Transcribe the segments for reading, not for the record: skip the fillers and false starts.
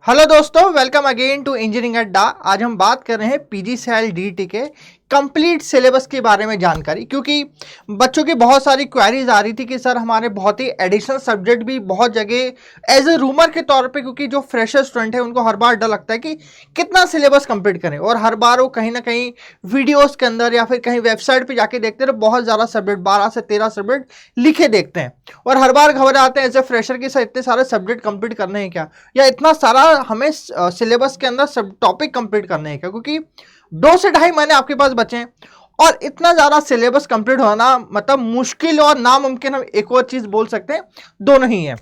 Hello दोस्तों, welcome again to engineering अड्डा। आज हम बात कर रहे हैं पीजीसीएल डीईटी के कंप्लीट सिलेबस के बारे में जानकारी, क्योंकि बच्चों की बहुत सारी क्वेरीज आ रही थी कि सर हमारे बहुत ही एडिशनल सब्जेक्ट भी बहुत जगह एज ए रूमर के तौर पे, क्योंकि जो फ्रेशर स्टूडेंट है उनको हर बार डर लगता है कि कितना सिलेबस कंप्लीट करें, और हर बार वो कहीं ना कहीं वीडियोज़ के अंदर या फिर कहीं वेबसाइट पर जाके देखते हैं तो बहुत ज़्यादा सब्जेक्ट 12 से 13 सब्जेक्ट लिखे देखते हैं, और हर बार घबराते हैं एज ए फ्रेशर के साथ इतने सारे सब्जेक्ट कंप्लीट करने हैं क्या, या इतना सारा हमें सिलेबस के अंदर सब टॉपिक कंप्लीट करने हैं क्या, क्योंकि 2 से 2.5 महीने आपके पास बचे हैं और इतना ज़्यादा सिलेबस कंप्लीट होना मतलब मुश्किल और नामुमकिन, हम एक और चीज़ बोल सकते हैं, दोनों ही है।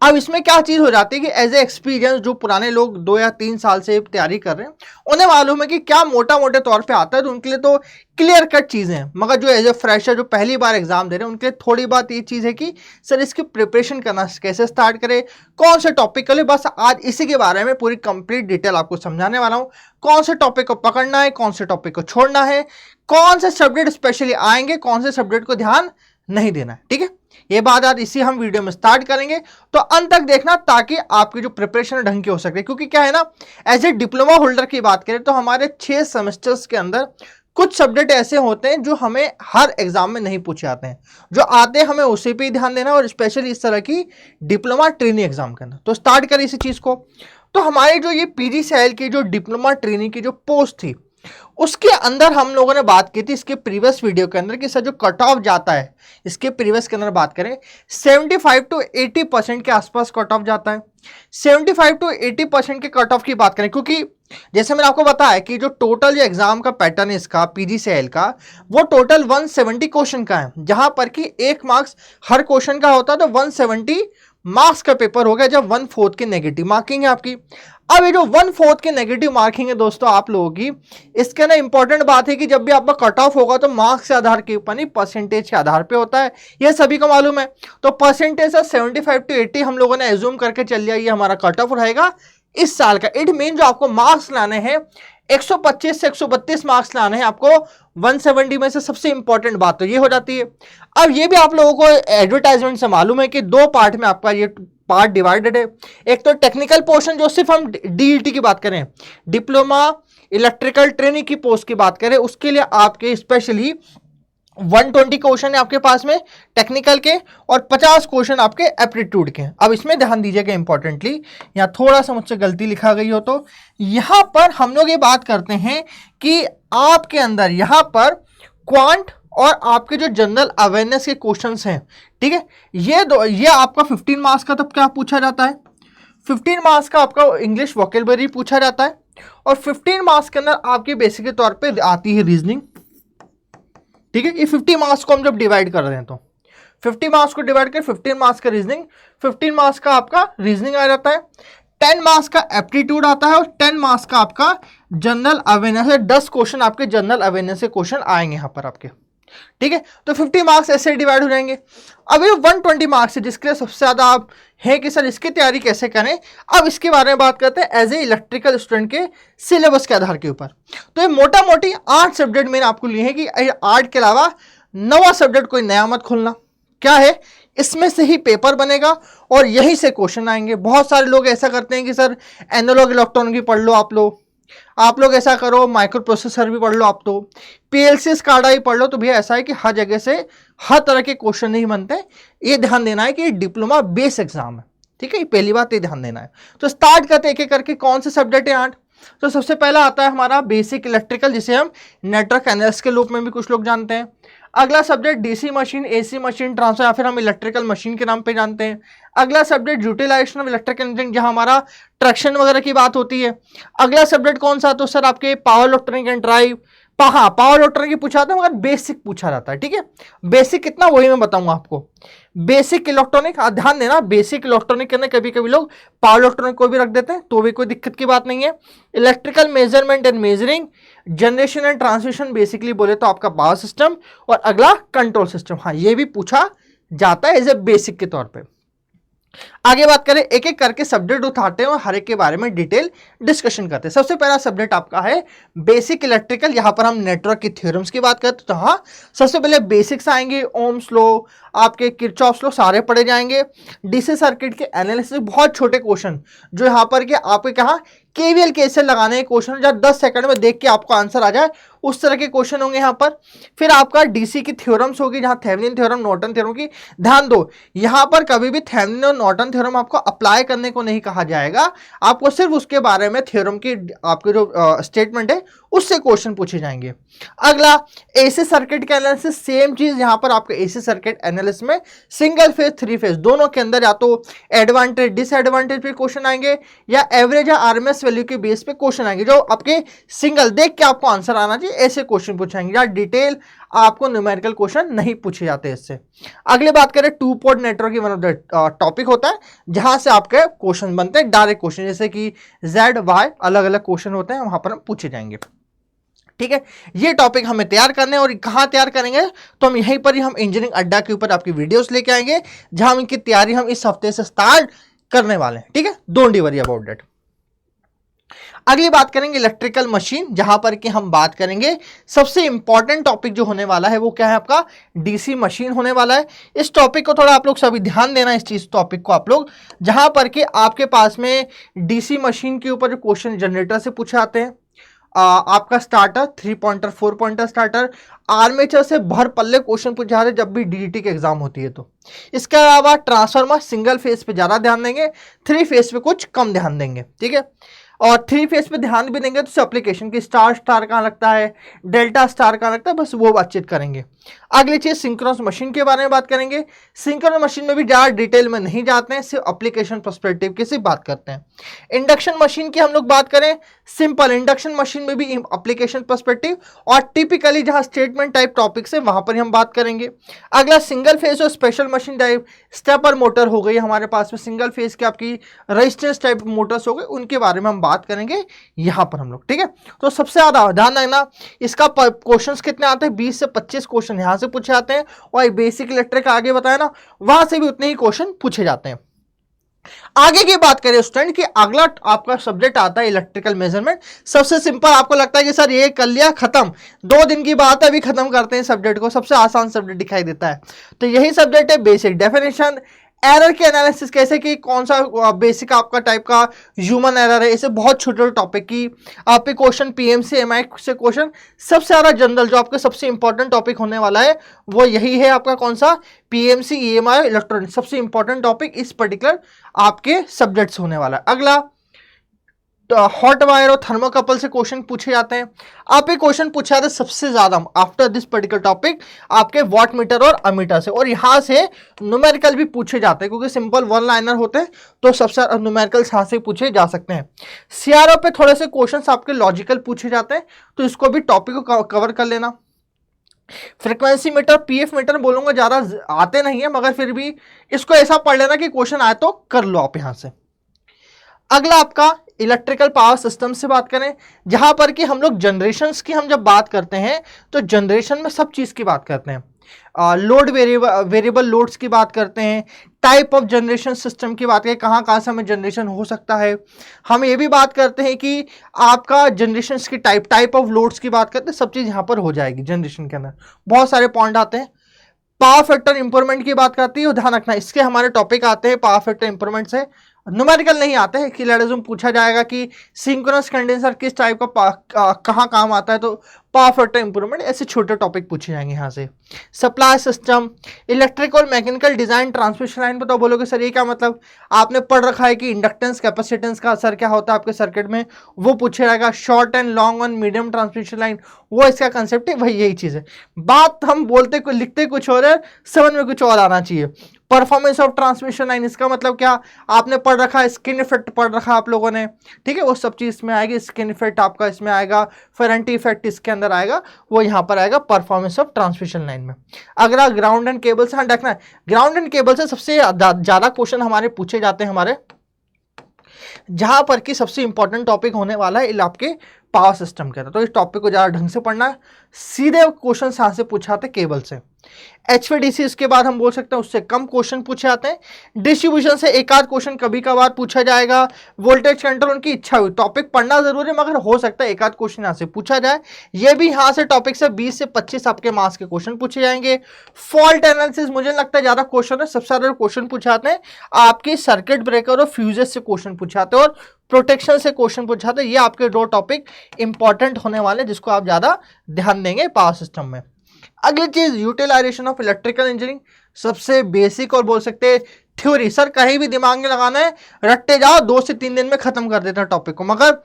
अब इसमें क्या चीज़ हो जाती है कि एज ए एक्सपीरियंस जो पुराने लोग 2 या 3 साल से तैयारी कर रहे हैं उन्हें मालूम है कि क्या मोटा मोटे तौर पे आता है, तो उनके लिए तो क्लियर कट चीज़ें हैं। मगर जो एज ए फ्रेशर जो पहली बार एग्जाम दे रहे हैं उनके लिए थोड़ी बात ये चीज़ है कि सर इसकी प्रिपरेशन करना कैसे स्टार्ट करें, कौन से टॉपिक के लिए। बस आज इसी के बारे में पूरी कंप्लीट डिटेल आपको समझाने वाला हूँ। कौन से टॉपिक को पकड़ना है, कौन से टॉपिक को छोड़ना है, कौन से सब्जेक्ट स्पेशली आएंगे, कौन से सब्जेक्ट को ध्यान नहीं देना है। ठीक है, ये बात आज इसी हम वीडियो में स्टार्ट करेंगे, तो अंत तक देखना ताकि आपकी जो प्रिपरेशन ढंग की हो सके। क्योंकि क्या है ना, एज ए डिप्लोमा होल्डर की बात करें तो हमारे 6 सेमेस्टर्स के अंदर कुछ सब्जेक्ट ऐसे होते हैं जो हमें हर एग्जाम में नहीं पूछे आते हैं, जो आते हैं हमें उसी पे ध्यान देना, और स्पेशली इस तरह की डिप्लोमा ट्रेनिंग एग्जाम के अंदर। तो स्टार्ट करें इसी चीज को। तो हमारे जो ये पीजीसीएल की जो डिप्लोमा ट्रेनिंग की जो पोस्ट थी उसके अंदर हम लोगों ने बात की थी इसके प्रीवियस वीडियो के अंदर कि सर जो कट ऑफ जाता है, इसके प्रीवियस के अंदर बात करें 75 to 80% के आसपास कट ऑफ जाता है। 75 to 80% के कट ऑफ की बात करें, क्योंकि जैसे मैंने आपको बताया कि जो टोटल जो एग्जाम का पैटर्न है इसका पीजीसीएल का, वो टोटल 170 क्वेश्चन का है, जहां पर कि 1 मार्क्स हर क्वेश्चन का होता है, तो 170 मार्क्स का पेपर हो गया, जब 1/4 की नेगेटिव मार्किंग है आपकी। अब ये जो 1/4 की नेगेटिव मार्किंग है दोस्तों आप लोगों की, इसके ना इंपॉर्टेंट बात है कि जब भी आपका कट ऑफ होगा तो मार्क्स के आधार के ऊपर नहीं, परसेंटेज के आधार पे होता है, ये सभी को मालूम है। तो परसेंटेज 75 to 80 हम लोगों ने एज्यूम करके चल लिया ये हमारा कट ऑफ रहेगा इस साल का। इट मीन जो आपको मार्क्स लाने हैं 125 से 132 मार्क्स लाने हैं आपको 170 में से। सबसे इंपॉर्टेंट बात तो ये हो जाती है। अब ये भी आप लोगों को एडवर्टाइजमेंट से मालूम है कि 2 पार्ट में आपका ये पार्ट डिवाइडेड है। एक तो टेक्निकल पोर्शन, जो सिर्फ हम डीईटी की बात करें, डिप्लोमा इलेक्ट्रिकल ट्रेनिंग की पोस्ट की बात करें, उसके लिए आपके स्पेशली 120 क्वेश्चन है आपके पास में टेक्निकल के, और 50 क्वेश्चन आपके एप्टीट्यूड के। अब इसमें ध्यान दीजिएगा इंपॉर्टेंटली, यहाँ थोड़ा सा मुझसे गलती लिखा गई हो तो यहाँ पर हम लोग ये बात करते हैं कि आपके अंदर यहाँ पर क्वांट और आपके जो जनरल अवेयरनेस के क्वेश्चंस हैं, ठीक है, ये आपका 15 मार्क्स का तब क्या पूछा जाता है, 15 मार्क्स का आपका इंग्लिश वोकेबलरी पूछा जाता है, और 15 मार्क्स के अंदर आपकी बेसिक के तौर पे आती है रीजनिंग। ठीक है, ये 50 मार्क्स को हम जब डिवाइड कर रहे हैं तो 50 मार्क्स को डिवाइड कर 15 मार्क्स का रीजनिंग, 15 मार्क्स का आपका रीजनिंग आ जाता है, 10 मार्क्स का एप्टीट्यूड आता है, और 10 मार्क्स का आपका जनरल अवेयरनेस है। 10 क्वेश्चन आपके जनरल अवेयरनेस से क्वेश्चन आएंगे यहाँ पर आपके। ठीक है, तो 50 मार्क्स ऐसे डिवाइड हो जाएंगे। अब ये 120 मार्क्स है जिसके लिए सबसे ज्यादा आप है कि सर इसकी तैयारी कैसे करें। अब इसके बारे में बात करते हैं एज ए इलेक्ट्रिकल स्टूडेंट के सिलेबस के आधार के ऊपर। तो ये मोटा मोटी 8 सब्जेक्ट मैंने आपको लिए हैं कि 8 के अलावा 9वां सब्जेक्ट कोई नया मत खोलना। क्या है, इसमें से ही पेपर बनेगा और यहीं से क्वेश्चन आएंगे। बहुत सारे लोग ऐसा करते हैं कि सर एनालॉग इलेक्ट्रॉनिक भी पढ़ लो आप लोग ऐसा करो, माइक्रो प्रोसेसर भी पढ़ लो, आप तो पीएलसी स्काडा ही पढ़ लो। तो भैया ऐसा है कि हर जगह से हर तरह के क्वेश्चन नहीं बनते। ये ध्यान देना है कि ये डिप्लोमा बेस एग्जाम है। ठीक है, ये पहली बात ये ध्यान देना है। तो स्टार्ट करते एक एक करके कौन से सब्जेक्ट है 8। तो सबसे पहला आता है हमारा बेसिक इलेक्ट्रिकल, जिसे हम नेटवर्क एनालिसिस के रूप में भी कुछ लोग जानते हैं। अगला subject DC machine, AC machine transfer, या फिर हम इलेक्ट्रिकल मशीन के नाम पे जानते हैं। अगला subject utilisation of electrical engineering, जहां हमारा ट्रैक्शन वगैरह की बात होती है। अगला सब्जेक्ट कौन सा, तो सर आपके पावर इलेक्ट्रॉनिक एंड ड्राइव। हाँ, पावर इलेक्ट्रॉनिक की पूछा जाता है मगर बेसिक पूछा जाता है। ठीक है, बेसिक कितना वही मैं बताऊंगा आपको। बेसिक इलेक्ट्रॉनिक ध्यान देना, बेसिक इलेक्ट्रॉनिक के अंदर कभी कभी लोग पावर इलेक्ट्रॉनिक को भी रख देते हैं, तो भी कोई दिक्कत की बात नहीं है। Electrical measurement and measuring, generation and transmission, basically बोले तो आपका पावर सिस्टम, और अगला कंट्रोल सिस्टम। हाँ, ये भी पूछा जाता है एज ए बेसिक के तौर पे। आगे बात करें, एक एक करके सब्जेक्ट उठाते हैं और हर एक के बारे में डिटेल डिस्कशन करते हैं। सबसे पहला सब्जेक्ट आपका है बेसिक इलेक्ट्रिकल। यहाँ पर हम नेटवर्क की थ्योरम्स की बात करते हैं। तो हाँ, सबसे पहले बेसिक्स आएंगे, ओम्स लॉ, आपके किरचॉफ्स लॉ सारे पढ़े जाएंगे। डीसी सर्किट के एनालिसिस, बहुत छोटे क्वेश्चन जो यहाँ पर कि आपके कहा केवीएल कैसे लगाने के क्वेश्चन, जहाँ 10 सेकंड में देख के आपको आंसर आ जाए, उस तरह के क्वेश्चन होंगे यहाँ पर। फिर आपका डीसी की थ्योरम्स होगी, जहाँ थेवेनिन थ्योरम, नॉर्टन थ्योरम की। ध्यान दो, यहाँ पर कभी भी थेवेनिन और नॉर्टन थ्योरम आपको अप्लाई करने को नहीं कहा जाएगा, आपको सिर्फ उसके बारे में थ्योरम की आपके जो स्टेटमेंट है उससे क्वेश्चन पूछे जाएंगे। अगला एसी सर्किट का एनालिसिस, सेम चीज यहाँ पर आपके एसी सर्किट एनालिसिस में सिंगल फेज, थ्री फेज दोनों के अंदर या तो एडवांटेज डिसएडवांटेज पे क्वेश्चन आएंगे या एवरेज या आरएमएस वैल्यू के बेस पे क्वेश्चन आएंगे, जो आपके सिंगल देख के आपको आंसर आना चाहिए ऐसे क्वेश्चन पूछेंगे, या डिटेल आपको न्यूमेरिकल क्वेश्चन नहीं पूछे जाते इससे। अगली बात करें, टू पोर्ट नेटवर्क की वन ऑफ द टॉपिक होता है जहां से आपके क्वेश्चन बनते हैं डायरेक्ट क्वेश्चन, जैसे कि जेड वाई अलग अलग क्वेश्चन होते हैं, वहां पर हम पूछे जाएंगे। ठीक है, ये टॉपिक हमें तैयार करने, और कहाँ तैयार करेंगे तो हम यहीं पर ही हम इंजीनियरिंग अड्डा के ऊपर आपकी वीडियोस लेके आएंगे, जहां हम इनकी तैयारी हम इस हफ्ते से स्टार्ट करने वाले हैं। ठीक है, डोंट वरी अबाउट दैट। अगली बात करेंगे इलेक्ट्रिकल मशीन, जहां पर कि हम बात करेंगे सबसे इंपॉर्टेंट टॉपिक जो होने वाला है वो क्या है, आपका डीसी मशीन होने वाला है। इस टॉपिक को थोड़ा आप लोग सभी ध्यान देना, इस चीज टॉपिक को आप लोग, जहां पर कि आपके पास में डीसी मशीन के ऊपर क्वेश्चन जनरेटर से पूछे आते हैं, आपका starter 3 pointer 4 pointer starter, armature से भर पल्ले क्वेश्चन पूछे जाते हैं जब भी डीडीटी की एग्जाम होती है। तो इसके अलावा ट्रांसफार्मर सिंगल फेज पे ज्यादा ध्यान देंगे, 3 फेज पे कुछ कम ध्यान देंगे। ठीक है, और 3 फेज पे ध्यान भी देंगे तो एप्लीकेशन की स्टार स्टार कहाँ लगता है, डेल्टा स्टार कहाँ लगता है, बस वो बातचीत करेंगे। अगली चीज सिंक्रोनस मशीन के बारे में बात करेंगे। सिंक्रोनस मशीन में भी ज्यादा डिटेल में नहीं जाते हैं, सिर्फ एप्लीकेशन पर्सपेक्टिव की सिर्फ बात करते हैं। इंडक्शन मशीन की हम लोग बात करें, सिंपल इंडक्शन मशीन में भी एप्लीकेशन पर्सपेक्टिव और टिपिकली जहां स्टेटमेंट टाइप टॉपिक्स है वहां पर हम बात करेंगे। अगला सिंगल फेज और special machine type stepper motor हो गई हमारे पास में, सिंगल फेज की आपकी रेजिस्टेंस टाइप मोटर्स हो गए, उनके बारे में हम बात करेंगे यहां पर हम लोग। ठीक है, तो सबसे ज्यादा ध्यान रखना, इसका क्वेश्चंस कितने आते हैं, 20 से 25 क्वेश्चन यहां से पूछे जाते हैं, और बेसिक इलेक्ट्रिक आगे बताया ना, वहां से भी उतने ही क्वेश्चन पूछे जाते हैं। आगे की बात करें स्टूडेंट कि अगला आपका सब्जेक्ट आता है इलेक्ट्रिकल मेजरमेंट। सबसे सिंपल, आपको लगता है कि सर ये कर लिया खत्म, 2 दिन की बात है, अभी खत्म करते हैं सब्जेक्ट को, सबसे आसान सब्जेक्ट दिखाई देता है। तो यही सब्जेक्ट है बेसिक डेफिनेशन, एरर के एनालिसिस, कैसे कि कौन सा बेसिक आपका टाइप का ह्यूमन एरर है, इसे बहुत छोटे टॉपिक की आपके क्वेश्चन पीएमसी एमआई से क्वेश्चन, सबसे ज्यादा जनरल जो आपका सबसे इंपॉर्टेंट टॉपिक होने वाला है वो यही है आपका, कौन सा, पीएमसी ईएमआई इलेक्ट्रॉनिक, सबसे इंपॉर्टेंट टॉपिक इस पर्टिकुलर आपके सब्जेक्ट्स होने वाला है। अगला हॉट वायर और थर्मोकपल से क्वेश्चन पूछे जाते हैं। आप एक क्वेश्चन पूछा जाता है सबसे ज्यादा आफ्टर दिस पर्टिकुलर टॉपिक आपके वॉट मीटर और अमीटर से, और यहां से न्यूमेरिकल भी पूछे जाते हैं, क्योंकि सिंपल वन लाइनर होते हैं तो सबसे न्यूमेरिकल यहां से पूछे जा सकते हैं। सीआरओ पे थोड़े से क्वेश्चन आपके लॉजिकल पूछे जाते हैं, तो इसको भी टॉपिक को कवर कर लेना। फ्रीक्वेंसी मीटर पीएफ मीटर बोलूंगा, ज्यादा आते नहीं है मगर फिर भी इसको ऐसा पढ़ लेना कि क्वेश्चन आए तो कर लो आप यहां से। अगला आपका इलेक्ट्रिकल पावर सिस्टम से बात करें, जहां पर कि हम लोग जनरेशंस की हम जब बात करते हैं तो जनरेशन में सब चीज की बात करते हैं, लोड वेरिएबल लोड्स की बात करते हैं, टाइप ऑफ जनरेशन सिस्टम की बात करें, कहाँ कहाँ से हमें जनरेशन हो सकता है। हम ये भी बात करते हैं कि आपका जनरेशन की टाइप ऑफ लोड्स की बात करते हैं, सब चीज़ यहाँ पर हो जाएगी जनरेशन के अंदर। बहुत सारे पॉइंट आते हैं। पावर फैक्टर इंप्रूवमेंट की बात करती है, ध्यान रखना इसके हमारे टॉपिक आते हैं पावर फैक्टर इंप्रूवमेंट से, न्यूमेरिकल नहीं आते हैं। किलैडिज्म पूछा जाएगा कि सिंक्रोनस कंडेंसर किस टाइप का कहाँ काम आता है, तो पावर फैक्टर इंप्रूवमेंट, ऐसे छोटे टॉपिक पूछे जाएंगे यहाँ से। सप्लाई सिस्टम, इलेक्ट्रिक और मैकेनिकल डिजाइन, ट्रांसमिशन लाइन पे तो बोलोगे सर ये क्या मतलब, आपने पढ़ रखा है कि इंडक्टेंस कैपेसिटेंस का असर क्या होता है आपके सर्किट में, वो पूछे जाएगा। शॉर्ट एंड लॉन्ग और मीडियम ट्रांसमिशन लाइन, वो इसका कंसेप्ट है, वही यही चीज़ है। बात हम बोलते लिखते कुछ और है, समझ में कुछ और आना चाहिए। परफॉर्मेंस ऑफ ट्रांसमिशन लाइन, इसका मतलब क्या, आपने पढ़ रखा है स्किन इफेक्ट पढ़ रखा आप लोगों ने, ठीक है, वो सब चीज इसमें आएगी। स्किन इफेक्ट आपका इसमें आएगा, फेरेंटी इफेक्ट इसके अंदर आएगा, वो यहाँ पर आएगा परफॉर्मेंस ऑफ ट्रांसमिशन लाइन में। अगर ग्राउंड एंड केबल से रखना है, ग्राउंड एंड केबल से सबसे ज्यादा क्वेश्चन हमारे पूछे जाते हैं हमारे, जहां पर कि सबसे इंपॉर्टेंट टॉपिक होने वाला है आपके पावर सिस्टम के अंदर। तो इस टॉपिक को ज़्यादा ढंग से पढ़ना है, सीधे क्वेश्चन यहाँ से पूछे आते केबल से। HVDC इसके बाद हम बोल सकते हैं उससे कम क्वेश्चन पूछे आते हैं। डिस्ट्रीब्यूशन से एक आध क्वेश्चन कभी कभार पूछा जाएगा। वोल्टेज कंट्रोल उनकी इच्छा हुई, टॉपिक पढ़ना जरूरी है मगर हो सकता है एक आध क्वेश्चन यहाँ से पूछा जाए। ये भी यहाँ से टॉपिक से 20 से 25 आपके मार्क्स के क्वेश्चन पूछे जाएंगे। फॉल्ट एनालिसिस मुझे लगता है ज्यादा क्वेश्चन है, सबसे ज्यादा क्वेश्चन पूछे आते हैं आपके सर्किट ब्रेकर और फ्यूजेस से क्वेश्चन पूछे आते हैं और प्रोटेक्शन से क्वेश्चन पूछाते हैं। ये आपके 2 टॉपिक इंपॉर्टेंट होने वाले जिसको आप ज्यादा ध्यान देंगे पावर सिस्टम में। अगली चीज यूटिलाइजेशन ऑफ इलेक्ट्रिकल इंजीनियरिंग, सबसे बेसिक और बोल सकते हैं थ्योरी। सर कहीं भी दिमाग में लगाना है, रटते जाओ, 2 से 3 दिन में खत्म कर देते हैं टॉपिक को। मगर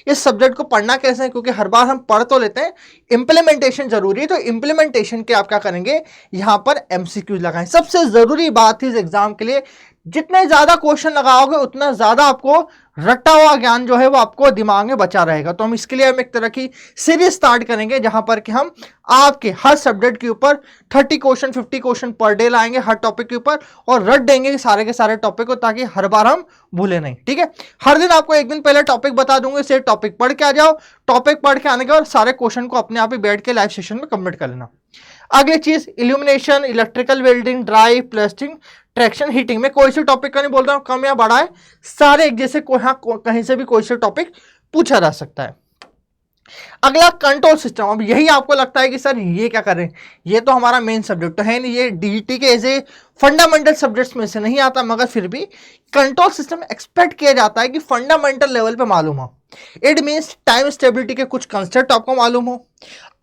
इस सब्जेक्ट को पढ़ना कैसे है, क्योंकि हर बार हम पढ़ तो लेते हैं, इंप्लीमेंटेशन जरूरी है। तो इंप्लीमेंटेशन के आप क्या करेंगे, यहां पर MCQs लगाएं। सबसे जरूरी बात इस एग्जाम के लिए, जितने ज्यादा क्वेश्चन लगाओगे उतना ज्यादा आपको रटा हुआ ज्ञान जो है वो आपको दिमाग में बचा रहेगा। तो हम इसके लिए हम एक तरह की सीरीज स्टार्ट करेंगे जहां पर कि हम आपके हर सब्जेक्ट के ऊपर 30 क्वेश्चन 50 क्वेश्चन पर डे लाएंगे हर टॉपिक के ऊपर और रट देंगे सारे के सारे टॉपिक को, ताकि हर बार हम भूले नहीं। ठीक है, हर दिन आपको एक दिन पहले टॉपिक बता दूंगा, इसे टॉपिक पढ़ के आ जाओ। टॉपिक पढ़ के आने के बाद सारे क्वेश्चन को अपने आप ही बैठ के लाइव सेशन में कंप्लीट कर लेना। अगली चीज illumination, electrical welding, drive, plastering, traction, heating में कोई से टॉपिक का नहीं बोलता हूं कम या बड़ा है, सारे एक जैसे कहीं से भी कोई से टॉपिक पूछा जा सकता है। अगला कंट्रोल सिस्टम। अब यही आपको लगता है कि सर ये क्या करें, ये तो हमारा मेन सब्जेक्ट तो है नहीं, ये DET के ऐसे फंडामेंटल सब्जेक्ट्स में से नहीं आता, मगर फिर भी कंट्रोल सिस्टम एक्सपेक्ट किया जाता है कि फंडामेंटल लेवल पे मालूम हो। इट मीन्स टाइम स्टेबिलिटी के कुछ कंसेप्ट आपको मालूम हो,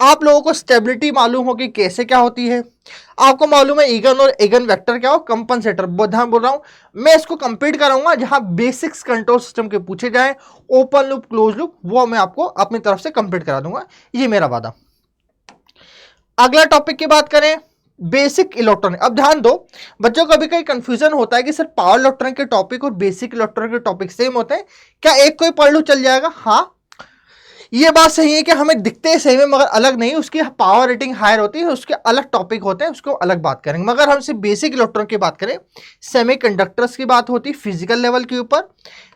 आप लोगों को स्टेबिलिटी मालूम हो कि कैसे क्या होती है, आपको मालूम है ईगन और एगन वेक्टर क्या हो, कंपनसेटर। बोल रहा हूं मैं इसको कंप्लीट कराऊंगा जहां बेसिक्स कंट्रोल सिस्टम के पूछे जाए, ओपन लूप क्लोज लूप वो मैं आपको अपनी तरफ से कंप्लीट करा दूंगा, ये मेरा वादा। अगला टॉपिक की बात करें, बेसिक इलेक्ट्रॉनिक। अब ध्यान दो बच्चों, कभी कभी कंफ्यूजन होता है कि सर पावर इलेक्ट्रॉनिक के टॉपिक और बेसिक इलेक्ट्रॉनिक के टॉपिक सेम होते हैं क्या, एक कोई पढ़ लूं चल जाएगा। हाँ ये बात सही है कि हमें दिखते हैं सेम है मगर अलग नहीं, उसकी पावर रेटिंग हायर होती है, उसके अलग टॉपिक होते हैं, उसको अलग बात करेंगे। मगर हम सिर्फ बेसिक इलेक्ट्रॉनिक की बात करें, सेमीकंडक्टर्स की बात होती है फिजिकल लेवल के ऊपर,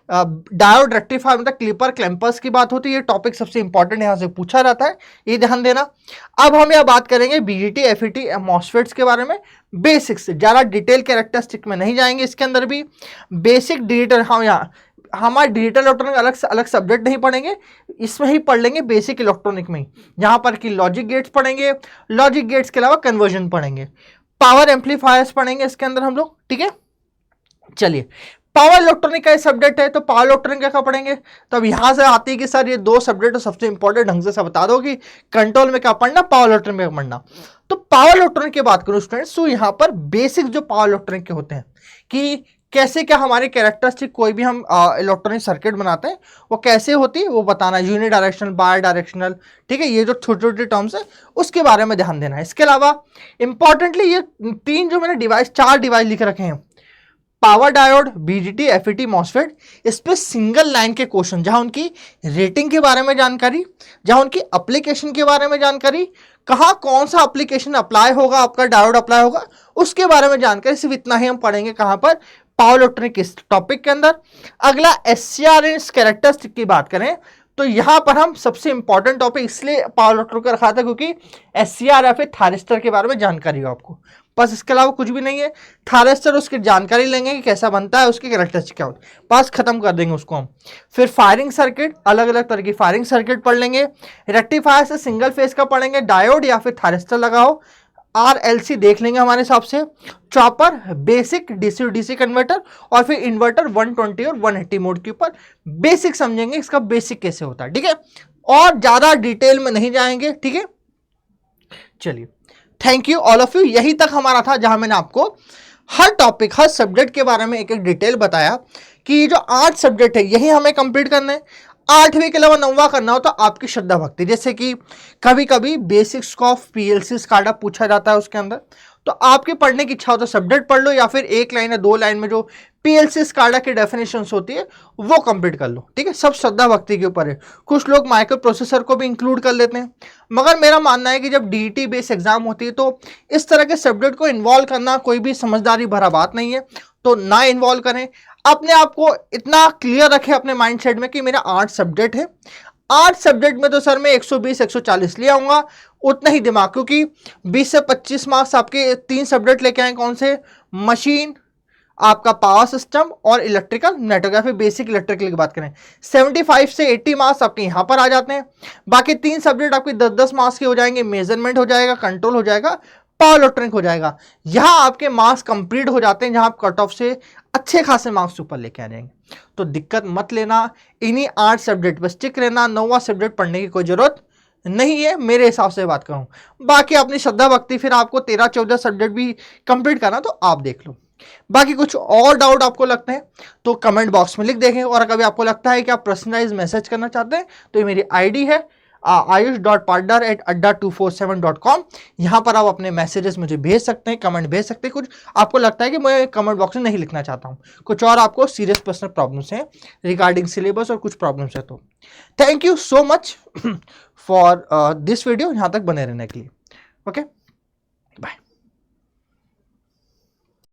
डायोड रेक्टिफायर मतलब क्लिपर क्लैंपर्स की बात होती है, ये टॉपिक सबसे इंपॉर्टेंट यहाँ से पूछा जाता है, ये ध्यान देना। अब हम यह बात करेंगे BJT FET मॉसफेट्स के बारे में, बेसिक्स, ज़्यादा डिटेल कैरेक्टरिस्टिक में नहीं जाएंगे, इसके अंदर भी बेसिक डिजिटल, हम यहाँ हमारा डिजिटल इलेक्ट्रॉनिक अलग सब्जेक्ट नहीं पढ़ेंगे, इसमें ही पढ़ लेंगे बेसिक इलेक्ट्रॉनिक में ही, जहाँ पर कि लॉजिक गेट्स पढ़ेंगे, लॉजिक गेट्स के अलावा कन्वर्जन पढ़ेंगे, पावर एम्पलीफायर्स पढ़ेंगे इसके अंदर हम लोग। ठीक है, चलिए पावर इलेक्ट्रॉनिक का सब्जेक्ट है तो पावर इलेक्ट्रॉनिक क्या पढ़ेंगे। तो अब यहां से आती है कि सर ये 2 सब्जेक्ट सबसे इंपॉर्टेंट, ढंग से सब बता दो कि कंट्रोल में क्या पढ़ना, पावर इलेक्ट्रॉनिक में क्या पढ़ना। तो पावर इलेक्ट्रॉनिक की बात करूं स्टूडेंट्स, तो यहां पर बेसिक जो पावर इलेक्ट्रॉनिक के होते हैं कि कैसे क्या हमारे कैरेक्टरिस्टिक, कोई भी हम इलेक्ट्रॉनिक सर्किट बनाते हैं वो कैसे होती है वो बताना, यूनि डायरेक्शनल, बाय डायरेक्शनल। ठीक है, ये जो छोटे छोटे टर्म्स है उसके बारे में ध्यान देना है। इसके अलावा इंपॉर्टेंटली ये 3 जो मैंने डिवाइस 4 डिवाइस लिख रखे हैं, power diode, BJT FET MOSFET, इस पे सिंगल लाइन के क्वेश्चन, जहां उनकी रेटिंग के बारे में जानकारी, जहां उनकी एप्लीकेशन के बारे में जानकारी, कहाँ कौन सा एप्लीकेशन अप्लाई होगा, आपका डायोड अप्लाई होगा उसके बारे में जानकारी, सिर्फ इतना ही हम पढ़ेंगे कहां पर, पावर इलेक्ट्रॉनिक इस टॉपिक के अंदर। अगला SCR कैरेक्टरिस्टिक की बात करें तो यहां पर हम सबसे इंपॉर्टेंट टॉपिक इसलिए पावर इलेक्ट्रॉनिक का रखा था क्योंकि SCR या फिर थारिस्टर के बारे में जानकारी हो आपको, बस इसके अलावा कुछ भी नहीं है। थारिस्टर उसकी जानकारी लेंगे कि कैसा बनता है, उसकी कैरेक्टरिस्टिक क्या होती है, बस खत्म कर देंगे उसको हम। फिर फायरिंग सर्किट, अलग अलग तरह की फायरिंग सर्किट पढ़ लेंगे। रेक्टिफायर से सिंगल फेज का पढ़ेंगे, डायोड या फिर थारिस्टर लगाओ। RLC देख लेंगे हमारे हिसाब से, chopper, basic DC DC converter और फिर इन्वर्टर 120 और 180 मोड के ऊपर बेसिक समझेंगे, इसका बेसिक कैसे होता है। ठीक है, और ज्यादा डिटेल में नहीं जाएंगे। ठीक है, चलिए thank you all of you. यही तक हमारा था जहां मैंने आपको हर टॉपिक हर सब्जेक्ट के बारे में एक एक डिटेल बताया कि ये जो 8 सब्जेक्ट है यही हमें कंप्लीट करना है। 8वीं के अलावा 9वां करना हो तो आपकी श्रद्धा भक्ति, जैसे कि कभी कभी बेसिक्स ऑफ PLC SCADA पूछा जाता है उसके अंदर, तो आपके पढ़ने की इच्छा हो तो सब्जेक्ट पढ़ लो या फिर 1 लाइन या 2 लाइन में जो PLC SCADA की डेफिनेशंस होती है वो कंप्लीट कर लो। ठीक है, सब श्रद्धा भक्ति के ऊपर है। कुछ लोग माइक्रो प्रोसेसर को भी इंक्लूड कर लेते हैं, मगर मेरा मानना है कि जब DET बेस्ड एग्जाम होती है तो इस तरह के सब्जेक्ट को इन्वॉल्व करना कोई भी समझदारी भरा बात नहीं है, तो ना इन्वॉल्व करें। अपने आप को इतना क्लियर रखें अपने माइंडसेट में कि मेरा 8 सब्जेक्ट है, आर्ट सब्जेक्ट में तो सर मैं 120 140 ले आऊंगा, उतना ही दिमाग, क्योंकि 20 से 25 मार्क्स आपके 3 सब्जेक्ट लेके आए, कौन से, मशीन, आपका पावर सिस्टम और इलेक्ट्रिकल नेटवर्क, बेसिक इलेक्ट्रिकल की बात करें 75 से 80 मार्क्स आपके यहां पर आ जाते हैं। बाकी 3 सब्जेक्ट आपके 10-10 मार्क्स के हो जाएंगे, मेजरमेंट हो जाएगा, कंट्रोल हो जाएगा, पावर इलेक्ट्रॉनिक हो जाएगा। यहां आपके मार्क्स कंप्लीट हो जाते हैं, जहां आप कट ऑफ से अच्छे खासे मार्क्स ऊपर लेके आ जाएंगे। तो दिक्कत मत लेना, इन्हीं 8 सब्जेक्ट पर स्टिक रहना, 9वां सब्जेक्ट पढ़ने की कोई जरूरत नहीं है मेरे हिसाब से बात करूं। बाकी अपनी श्रद्धा भक्ति, फिर आपको 13-14 सब्जेक्ट भी कंप्लीट करना तो आप देख लो। बाकी कुछ और डाउट आपको लगते हैं तो कमेंट बॉक्स में लिख देंगे, और कभी आपको लगता है कि आप पर्सनलाइज मैसेज करना चाहते हैं तो ये मेरी आईडी है ayush.partner@adda247.com। यहाँ पर आप अपने मैसेजेस मुझे भेज सकते हैं, कमेंट भेज सकते हैं। कुछ आपको लगता है कि मैं कमेंट बॉक्स में नहीं लिखना चाहता हूँ, कुछ और आपको सीरियस पर्सनल प्रॉब्लम्स हैं रिगार्डिंग सिलेबस और कुछ प्रॉब्लम्स है, तो thank you so much for this video, यहाँ तक बने रहने के लिए। ओके।